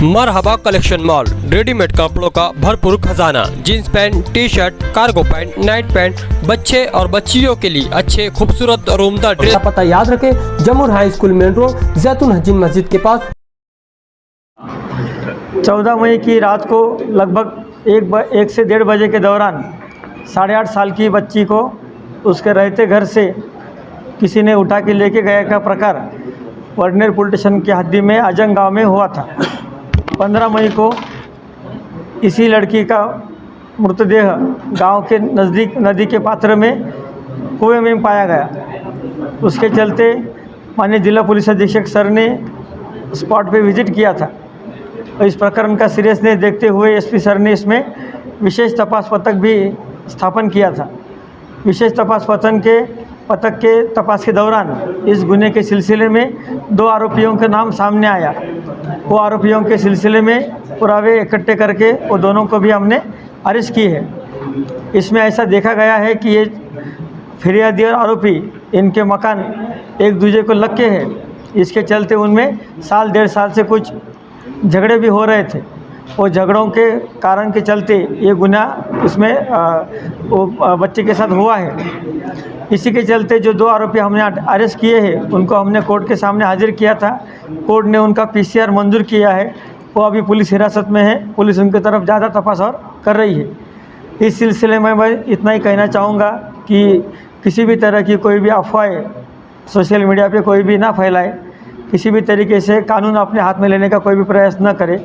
मरहबा collection mall, readymade कपड़ों का भरपूर खजाना, jeans pant, T shirt, cargo pant, night pant, बच्चे और बच्चियों के लिए अच्छे खूबसूरत और उम्दा ड्रेस। पता याद रखें, जमुर हाई स्कूल मेन रोड, जैतून हजीन मस्जिद के पास। 14 मई की रात को लगभग 1 से 1:30 बजे के दौरान 8.5 साल की बच्ची को उसके रहते घर से किसी ने उठा के लेके गया का प्रकार वर्डनेर पुलिस स्टेशन की हद्दी में अजंग गाँव में हुआ था। 15 मई को इसी लड़की का मृतदेह गांव के नज़दीक नदी के पात्र में कुएं में पाया गया। उसके चलते माननीय जिला पुलिस अधीक्षक सर ने स्पॉट पे विजिट किया था और इस प्रकरण का सीरियसनेस देखते हुए एसपी सर ने इसमें विशेष तपास पथक भी स्थापन किया था। विशेष तपास पथक के तपास के दौरान इस गुने के सिलसिले में 2 आरोपियों के नाम सामने आया। वो आरोपियों के सिलसिले में पुरावे इकट्ठे करके वो दोनों को भी हमने अरेस्ट की है। इसमें ऐसा देखा गया है कि ये फिरियादी और आरोपी इनके मकान एक दूसरे को लग के है। इसके चलते उनमें साल 1.5 साल से कुछ झगड़े भी हो रहे थे। वो झगड़ों के कारण के चलते ये गुनाह उसमें वो बच्चे के साथ हुआ है। इसी के चलते जो 2 आरोपी हमने अरेस्ट किए हैं उनको हमने कोर्ट के सामने हाजिर किया था। कोर्ट ने उनका पीसीआर मंजूर किया है। वो अभी पुलिस हिरासत में है। पुलिस उनकी तरफ ज़्यादा तपास और कर रही है। इस सिलसिले में मैं इतना ही कहना चाहूँगा कि किसी भी तरह की कोई भी अफवाहें सोशल मीडिया पे कोई भी ना फैलाए। किसी भी तरीके से कानून अपने हाथ में लेने का कोई भी प्रयास न करे।